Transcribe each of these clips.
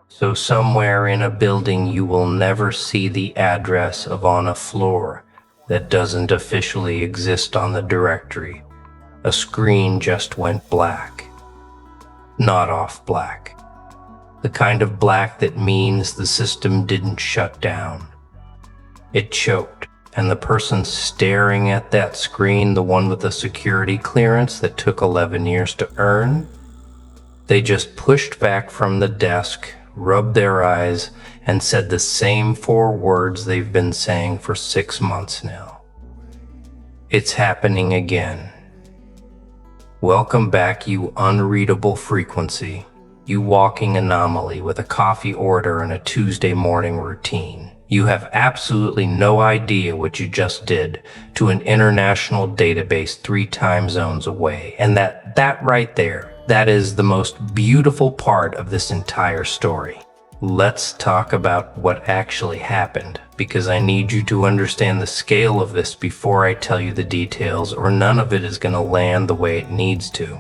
So somewhere in a building you will never see the address of on a floor that doesn't officially exist on the directory. A screen just went black. Not off black. The kind of black that means the system didn't shut down. It choked, and the person staring at that screen, the one with the security clearance that took 11 years to earn, they just pushed back from the desk, rubbed their eyes, and said the same 4 words they've been saying for 6 months now. It's happening again. Welcome back, you unreadable frequency, you walking anomaly with a coffee order and a Tuesday morning routine. You have absolutely no idea what you just did to an international database 3 time zones away. And that right there, that is the most beautiful part of this entire story. Let's talk about what actually happened, because I need you to understand the scale of this before I tell you the details, or none of it is going to land the way it needs to.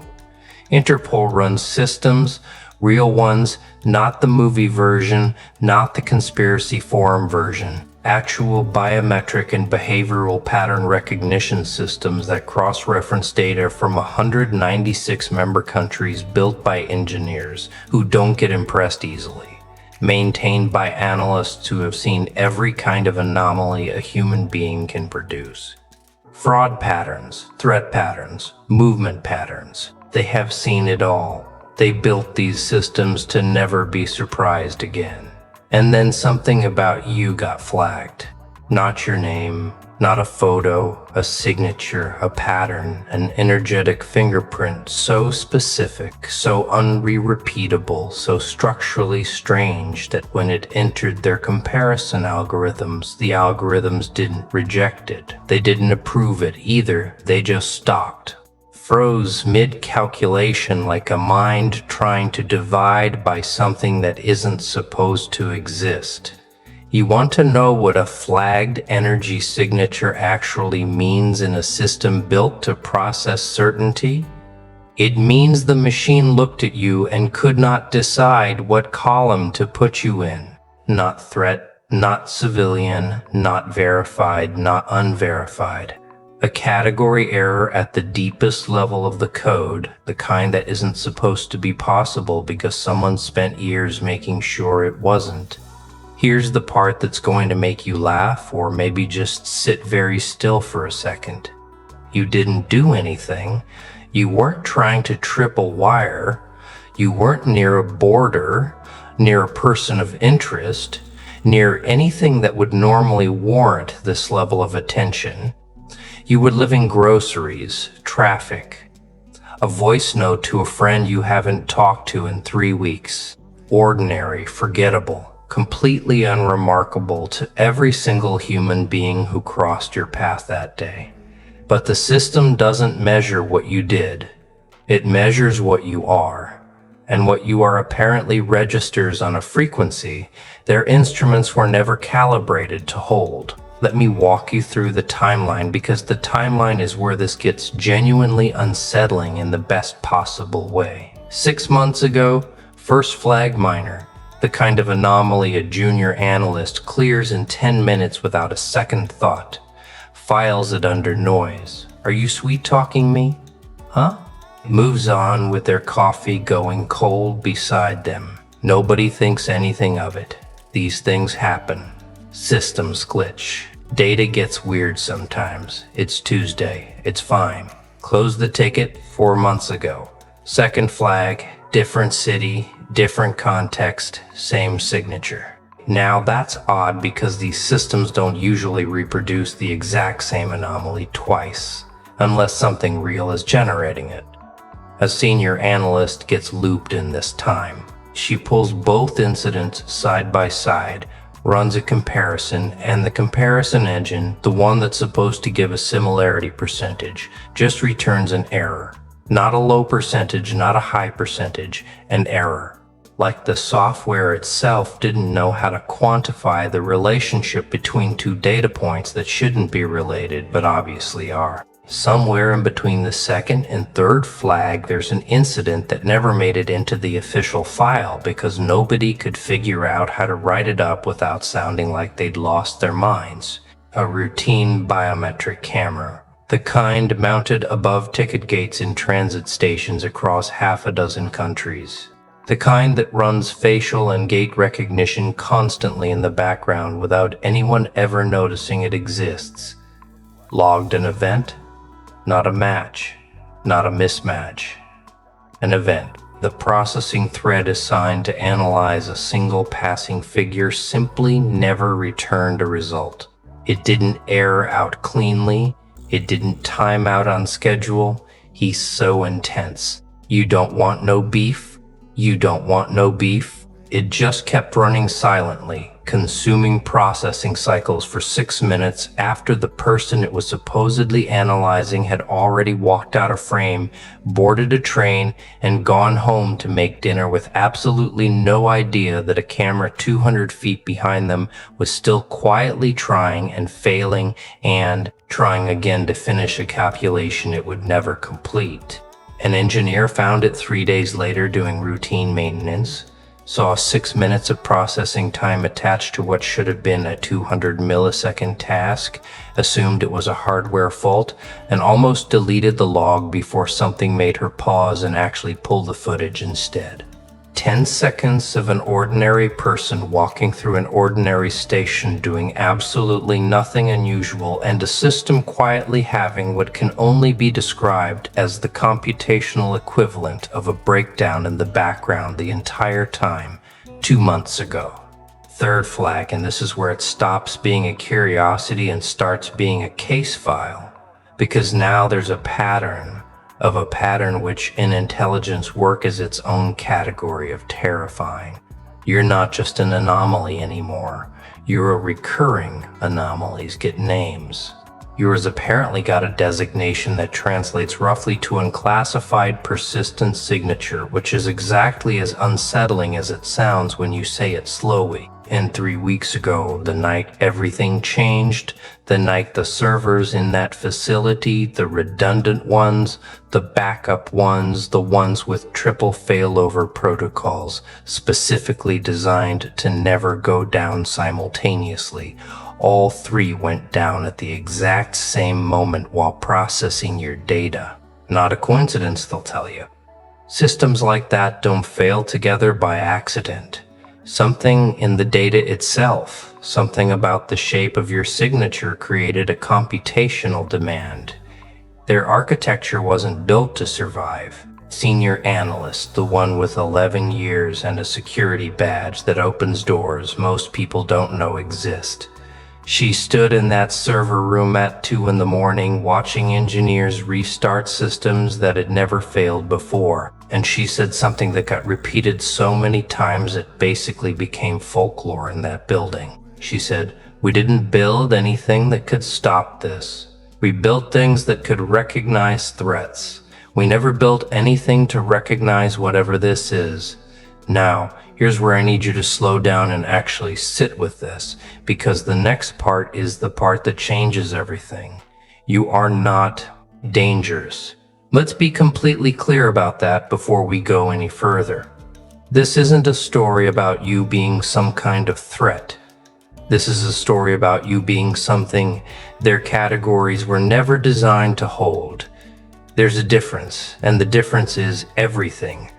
Interpol runs systems, real ones, not the movie version, not the conspiracy forum version. Actual biometric and behavioral pattern recognition systems that cross-reference data from 196 member countries, built by engineers who don't get impressed easily, maintained by analysts who have seen every kind of anomaly a human being can produce. Fraud patterns, threat patterns, movement patterns. They have seen it all. They built these systems to never be surprised again. And then something about you got flagged. Not your name, not a photo, a signature, a pattern, an energetic fingerprint so specific, so unrepeatable, so structurally strange that when it entered their comparison algorithms, the algorithms didn't reject it. They didn't approve it either. They just stopped. Froze mid-calculation, like a mind trying to divide by something that isn't supposed to exist. You want to know what a flagged energy signature actually means in a system built to process certainty? It means the machine looked at you and could not decide what column to put you in. Not threat, not civilian, not verified, not unverified. A category error at the deepest level of the code, the kind that isn't supposed to be possible because someone spent years making sure it wasn't. Here's the part that's going to make you laugh, or maybe just sit very still for a second. You didn't do anything. You weren't trying to trip a wire. You weren't near a border, near a person of interest, near anything that would normally warrant this level of attention. You were living groceries, traffic, a voice note to a friend you haven't talked to in 3 weeks. Ordinary, forgettable, completely unremarkable to every single human being who crossed your path that day. But the system doesn't measure what you did. It measures what you are. And what you are apparently registers on a frequency their instruments were never calibrated to hold. Let me walk you through the timeline, because the timeline is where this gets genuinely unsettling in the best possible way. 6 months ago, first flag minor, the kind of anomaly a junior analyst clears in 10 minutes without a second thought. Files it under noise. Are you sweet-talking me? Huh? Moves on with their coffee going cold beside them. Nobody thinks anything of it. These things happen. Systems glitch. Data gets weird sometimes. It's Tuesday. It's fine. Close the ticket 4 months ago. Second flag, different city, different context, same signature. Now that's odd because these systems don't usually reproduce the exact same anomaly twice, unless something real is generating it. A senior analyst gets looped in this time. She pulls both incidents side by side, runs a comparison, and the comparison engine, the one that's supposed to give a similarity percentage, just returns an error. Not a low percentage, not a high percentage, an error. Like the software itself didn't know how to quantify the relationship between 2 data points that shouldn't be related, but obviously are. Somewhere in between the second and third flag, there's an incident that never made it into the official file because nobody could figure out how to write it up without sounding like they'd lost their minds. A routine biometric camera, the kind mounted above ticket gates in transit stations across half a dozen countries. The kind that runs facial and gait recognition constantly in the background without anyone ever noticing it exists. Logged an event? Not a match, not a mismatch. An event. The processing thread assigned to analyze a single passing figure simply never returned a result. It didn't error out cleanly. It didn't time out on schedule. He's so intense. You don't want no beef? You don't want no beef? It just kept running silently, consuming processing cycles for 6 minutes after the person it was supposedly analyzing had already walked out of frame, boarded a train, and gone home to make dinner with absolutely no idea that a camera 200 feet behind them was still quietly trying and failing and trying again to finish a calculation it would never complete. An engineer found it 3 days later doing routine maintenance, saw 6 minutes of processing time attached to what should have been a 200 millisecond task, assumed it was a hardware fault, and almost deleted the log before something made her pause and actually pull the footage instead. 10 seconds of an ordinary person walking through an ordinary station doing absolutely nothing unusual, and a system quietly having what can only be described as the computational equivalent of a breakdown in the background the entire time, 2 months ago. Third flag, and this is where it stops being a curiosity and starts being a case file, because now there's a pattern which in intelligence work is its own category of terrifying. You're not just an anomaly anymore. You're a recurring anomalies get names. Yours apparently got a designation that translates roughly to unclassified persistent signature, which is exactly as unsettling as it sounds when you say it slowly. And 3 weeks ago, the night everything changed, the night the servers in that facility, the redundant ones, the backup ones, the ones with triple failover protocols, specifically designed to never go down simultaneously, all three went down at the exact same moment while processing your data. Not a coincidence, they'll tell you. Systems like that don't fail together by accident. Something in the data itself, something about the shape of your signature created a computational demand. Their architecture wasn't built to survive. Senior analyst, the one with 11 years and a security badge that opens doors most people don't know exist. She stood in that server room at 2 in the morning watching engineers restart systems that had never failed before, and she said something that got repeated so many times it basically became folklore in that building. She said, "We didn't build anything that could stop this. We built things that could recognize threats. We never built anything to recognize whatever this is. Now, here's where I need you to slow down and actually sit with this, because the next part is the part that changes everything. You are not dangerous." Let's be completely clear about that before we go any further. This isn't a story about you being some kind of threat. This is a story about you being something their categories were never designed to hold. There's a difference, and the difference is everything.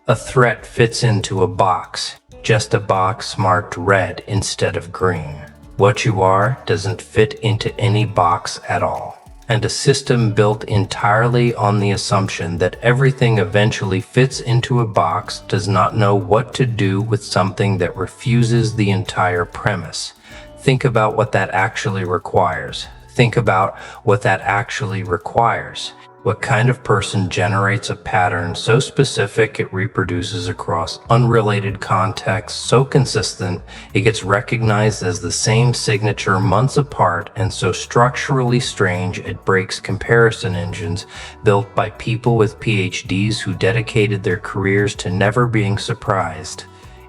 A threat fits into a box, just a box marked red instead of green. What you are doesn't fit into any box at all. And a system built entirely on the assumption that everything eventually fits into a box does not know what to do with something that refuses the entire premise. Think about what that actually requires. Think about what that actually requires. What kind of person generates a pattern so specific it reproduces across unrelated contexts, so consistent it gets recognized as the same signature months apart, and so structurally strange it breaks comparison engines built by people with PhDs who dedicated their careers to never being surprised?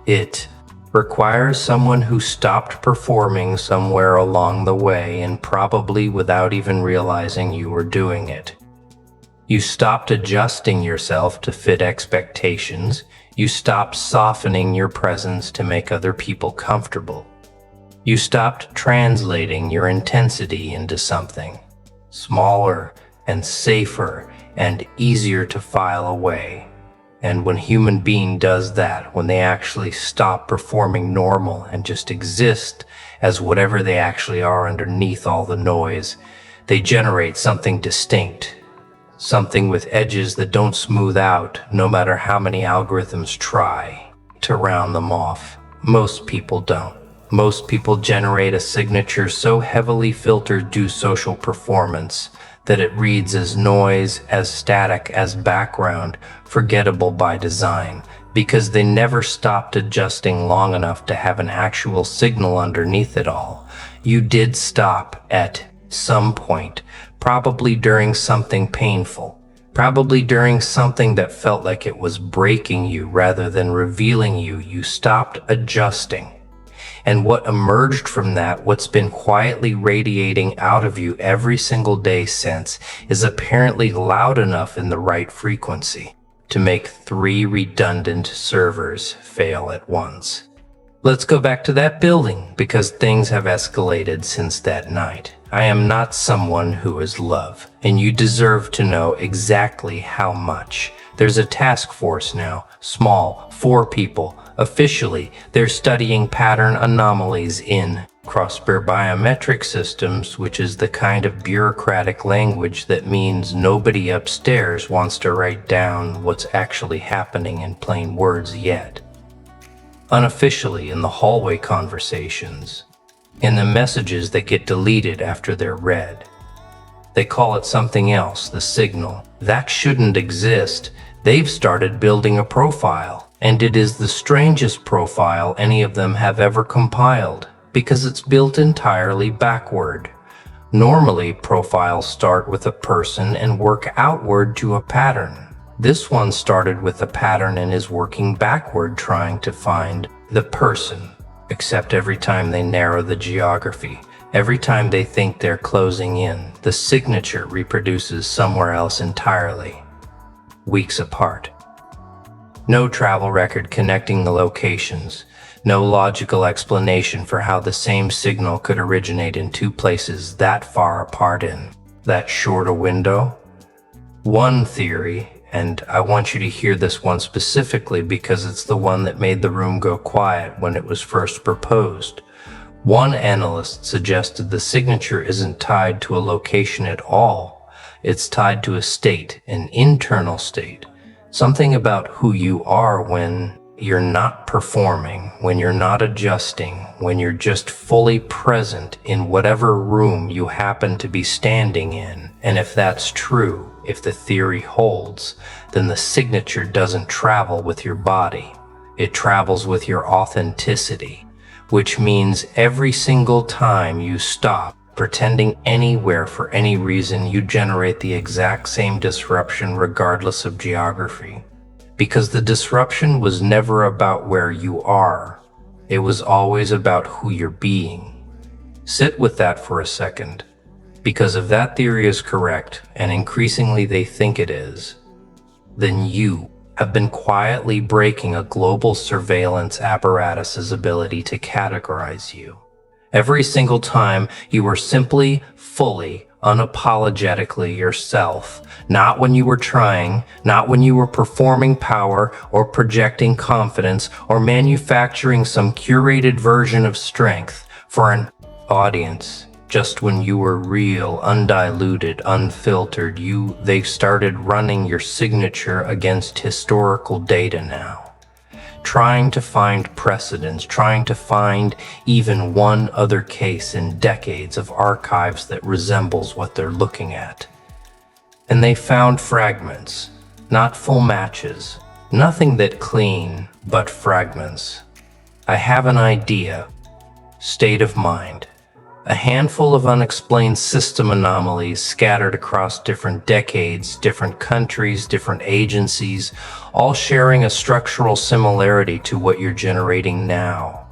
It requires someone who stopped performing somewhere along the way, and probably without even realizing you were doing it. You stopped adjusting yourself to fit expectations. You stopped softening your presence to make other people comfortable. You stopped translating your intensity into something smaller and safer and easier to file away. And when a human being does that, when they actually stop performing normal and just exist as whatever they actually are underneath all the noise, they generate something distinct. Something with edges that don't smooth out, no matter how many algorithms try to round them off. Most people don't. Most people generate a signature so heavily filtered due social performance that it reads as noise, as static, as background, forgettable by design, because they never stopped adjusting long enough to have an actual signal underneath it all. You did stop at some point, probably during something painful, probably during something that felt like it was breaking you rather than revealing you. You stopped adjusting. And what emerged from that, what's been quietly radiating out of you every single day since, is apparently loud enough in the right frequency to make 3 redundant servers fail at once. Let's go back to that building, because things have escalated since that night. I am not someone who is love, and you deserve to know exactly how much. There's a task force now, small, 4 people. Officially, they're studying pattern anomalies in cross-bear biometric systems, which is the kind of bureaucratic language that means nobody upstairs wants to write down what's actually happening in plain words yet. Unofficially, in the hallway conversations, in the messages that get deleted after they're read, they call it something else, the signal. That shouldn't exist. They've started building a profile, and it is the strangest profile any of them have ever compiled, because it's built entirely backward. Normally, profiles start with a person and work outward to a pattern. This one started with a pattern and is working backward, trying to find the person. Except every time they narrow the geography, every time they think they're closing in, the signature reproduces somewhere else entirely, weeks apart. No travel record connecting the locations, no logical explanation for how the same signal could originate in 2 places that far apart in that short a window. One theory, and I want you to hear this one specifically because it's the one that made the room go quiet when it was first proposed. One analyst suggested the signature isn't tied to a location at all. It's tied to a state, an internal state, something about who you are when you're not performing, when you're not adjusting, when you're just fully present in whatever room you happen to be standing in. And if that's true, if the theory holds, then the signature doesn't travel with your body. It travels with your authenticity, which means every single time you stop pretending anywhere for any reason, you generate the exact same disruption regardless of geography. Because the disruption was never about where you are. It was always about who you're being. Sit with that for a second. Because if that theory is correct, and increasingly they think it is, then you have been quietly breaking a global surveillance apparatus's ability to categorize you. Every single time you were simply, fully, unapologetically yourself, not when you were trying, not when you were performing power or projecting confidence or manufacturing some curated version of strength for an audience. Just when you were real, undiluted, unfiltered, they started running your signature against historical data now. Trying to find precedents, trying to find even one other case in decades of archives that resembles what they're looking at. And they found fragments, not full matches, nothing that clean, but fragments. I have an idea, state of mind. A handful of unexplained system anomalies scattered across different decades, different countries, different agencies, all sharing a structural similarity to what you're generating now.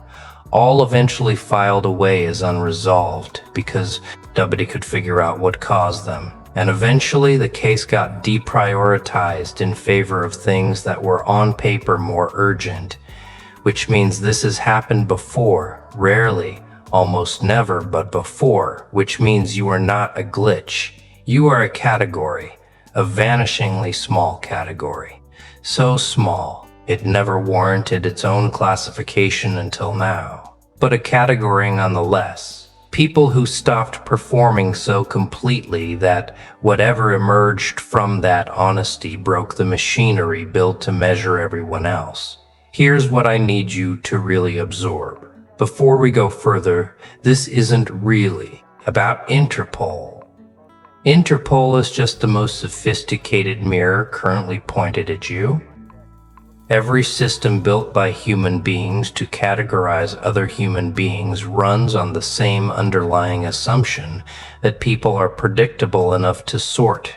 all eventually filed away as unresolved because nobody could figure out what caused them. And eventually the case got deprioritized in favor of things that were on paper more urgent, which means this has happened before, rarely, almost never, but before, which means you are not a glitch. You are a category, a vanishingly small category. So small, it never warranted its own classification until now. But a category nonetheless. People who stopped performing so completely that whatever emerged from that honesty broke the machinery built to measure everyone else. Here's what I need you to really absorb. Before we go further, this isn't really about Interpol. Interpol is just the most sophisticated mirror currently pointed at you. Every system built by human beings to categorize other human beings runs on the same underlying assumption that people are predictable enough to sort.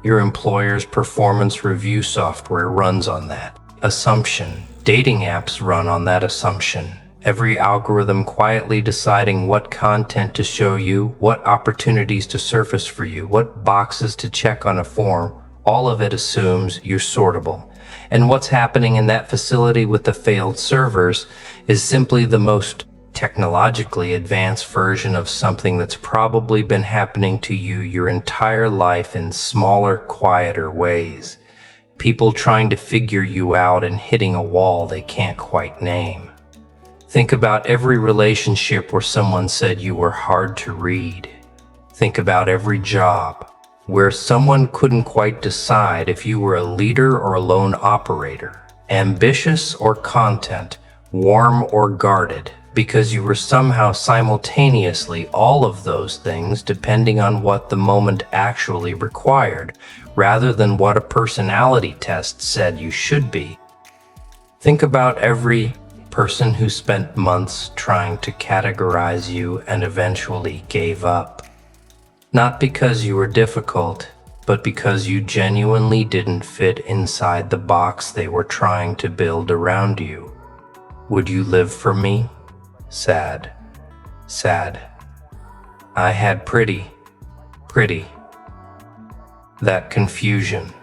Your employer's performance review software runs on that assumption. Dating apps run on that assumption. Every algorithm quietly deciding what content to show you, what opportunities to surface for you, what boxes to check on a form, all of it assumes you're sortable. And what's happening in that facility with the failed servers is simply the most technologically advanced version of something that's probably been happening to you your entire life in smaller, quieter ways. People trying to figure you out and hitting a wall they can't quite name. Think about every relationship where someone said you were hard to read. Think about every job where someone couldn't quite decide if you were a leader or a lone operator, ambitious or content, warm or guarded, because you were somehow simultaneously all of those things depending on what the moment actually required, rather than what a personality test said you should be. Think about every person who spent months trying to categorize you and eventually gave up. Not because you were difficult, but because you genuinely didn't fit inside the box they were trying to build around you. Would you live for me? Sad. Sad. I had pretty. That confusion,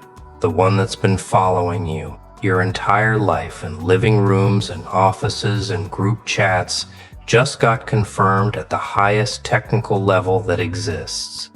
the one that's been following you your entire life in living rooms and offices and group chats, just got confirmed at the highest technical level that exists.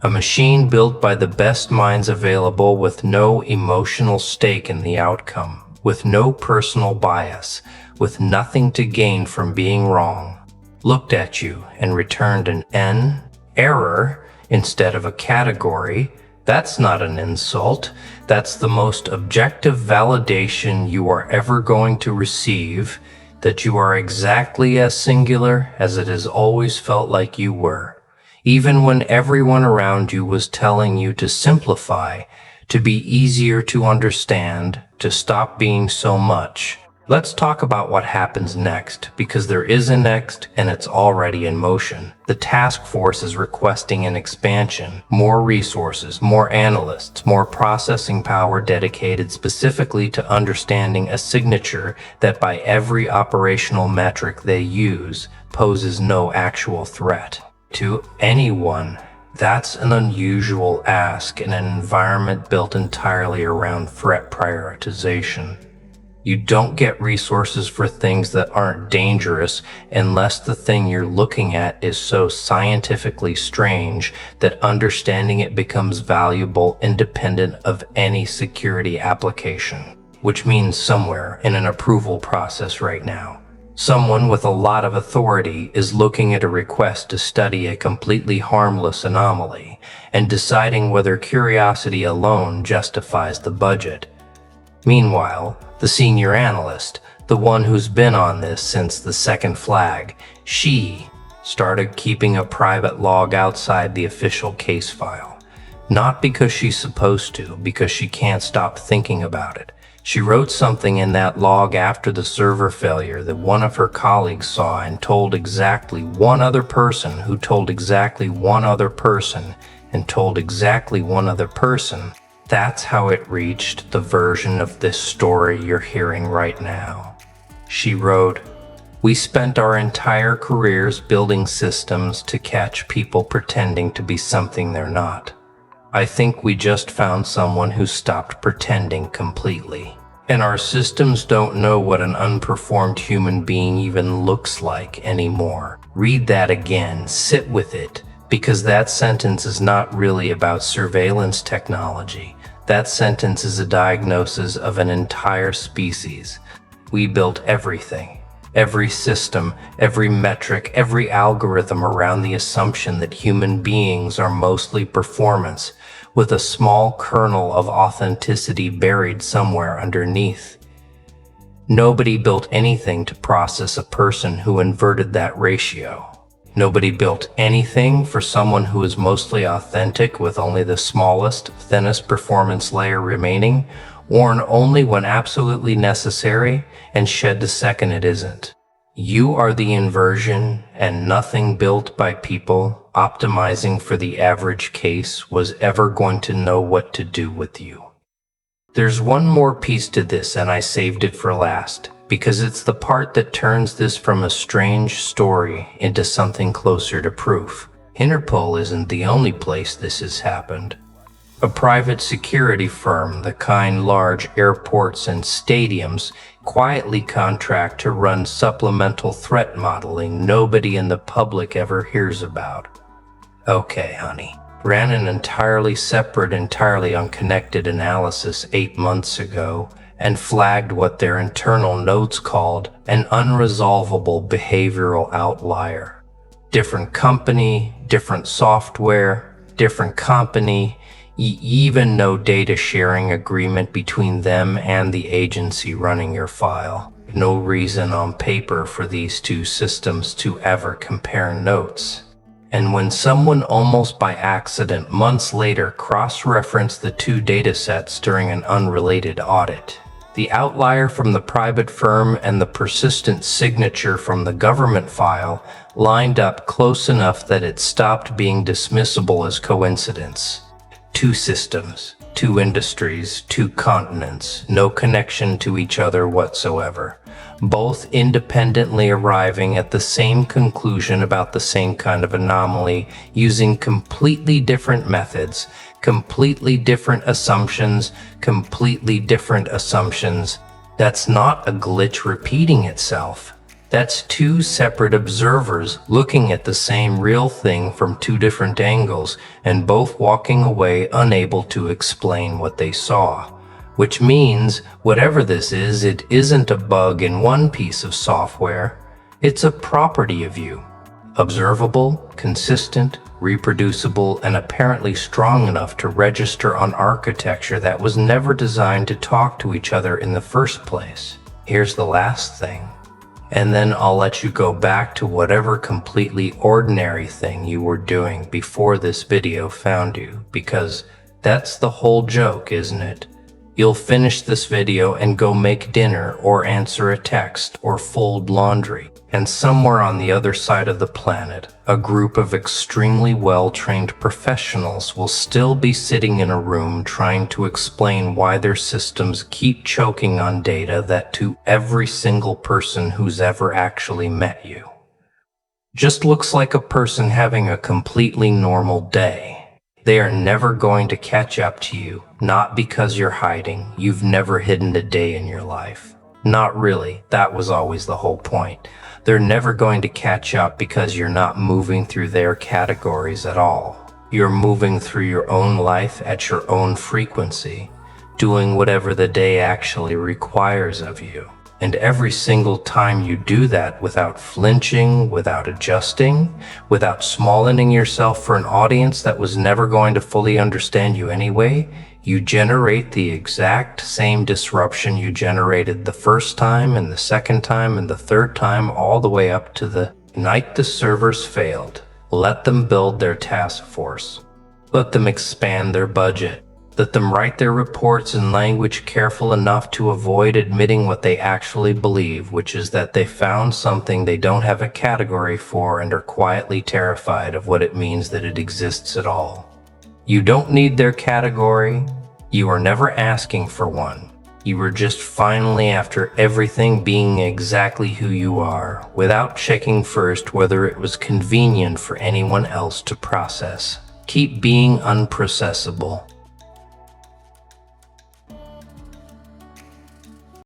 A machine built by the best minds available with no emotional stake in the outcome, with no personal bias, with nothing to gain from being wrong, looked at you and returned an N, error, instead of a category. That's not an insult. That's the most objective validation you are ever going to receive, that you are exactly as singular as it has always felt like you were, even when everyone around you was telling you to simplify, to be easier to understand, to stop being so much. Let's talk about what happens next, because there is a next and it's already in motion. The task force is requesting an expansion, more resources, more analysts, more processing power dedicated specifically to understanding a signature that by every operational metric they use poses no actual threat to anyone. That's an unusual ask in an environment built entirely around threat prioritization. You don't get resources for things that aren't dangerous unless the thing you're looking at is so scientifically strange that understanding it becomes valuable independent of any security application, which means somewhere in an approval process right now. Someone with a lot of authority is looking at a request to study a completely harmless anomaly and deciding whether curiosity alone justifies the budget. Meanwhile, the senior analyst, the one who's been on this since the second flag, she started keeping a private log outside the official case file. Not because she's supposed to, because she can't stop thinking about it. She wrote something in that log after the server failure that one of her colleagues saw and told exactly one other person who told exactly one other person and told exactly one other person. That's how it reached the version of this story you're hearing right now. She wrote, We spent our entire careers building systems to catch people pretending to be something they're not. I think we just found someone who stopped pretending completely. And our systems don't know what an unperformed human being even looks like anymore. Read that again, sit with it, because that sentence is not really about surveillance technology. That sentence is a diagnosis of an entire species. We built everything, every system, every metric, every algorithm around the assumption that human beings are mostly performance, with a small kernel of authenticity buried somewhere underneath. Nobody built anything to process a person who inverted that ratio. Nobody built anything for someone who is mostly authentic with only the smallest, thinnest performance layer remaining, worn only when absolutely necessary, and shed the second it isn't. You are the inversion, and nothing built by people optimizing for the average case was ever going to know what to do with you. There's one more piece to this, and I saved it for last, because it's the part that turns this from a strange story into something closer to proof. Interpol isn't the only place this has happened. A private security firm, the kind large airports and stadiums quietly contract to run supplemental threat modeling nobody in the public ever hears about. Okay, honey. Ran an entirely separate, entirely unconnected analysis 8 months ago and flagged what their internal notes called an unresolvable behavioral outlier. Different company, different software, different company, even no data sharing agreement between them and the agency running your file. No reason on paper for these two systems to ever compare notes. And when someone almost by accident months later cross-referenced the two datasets during an unrelated audit, the outlier from the private firm and the persistent signature from the government file lined up close enough that it stopped being dismissible as coincidence. Two systems, two industries, two continents, no connection to each other whatsoever, both independently arriving at the same conclusion about the same kind of anomaly using completely different methods, completely different assumptions. That's not a glitch repeating itself. That's two separate observers looking at the same real thing from two different angles and both walking away unable to explain what they saw. Which means, whatever this is, it isn't a bug in one piece of software. It's a property of you. Observable, consistent, reproducible, and apparently strong enough to register on architecture that was never designed to talk to each other in the first place. Here's the last thing. And then I'll let you go back to whatever completely ordinary thing you were doing before this video found you, because that's the whole joke, isn't it? You'll finish this video and go make dinner or answer a text or fold laundry. And somewhere on the other side of the planet, a group of extremely well-trained professionals will still be sitting in a room trying to explain why their systems keep choking on data that to every single person who's ever actually met you just looks like a person having a completely normal day. They are never going to catch up to you, not because you're hiding. You've never hidden a day in your life. Not really. That was always the whole point. They're never going to catch up because you're not moving through their categories at all. You're moving through your own life at your own frequency, doing whatever the day actually requires of you. And every single time you do that without flinching, without adjusting, without smallening yourself for an audience that was never going to fully understand you anyway, you generate the exact same disruption you generated the first time and the second time and the third time, all the way up to the night the servers failed. Let them build their task force. Let them expand their budget. Let them write their reports in language careful enough to avoid admitting what they actually believe, which is that they found something they don't have a category for and are quietly terrified of what it means that it exists at all. You don't need their category. You are never asking for one. You were just finally after everything being exactly who you are, without checking first whether it was convenient for anyone else to process. Keep being unprocessable.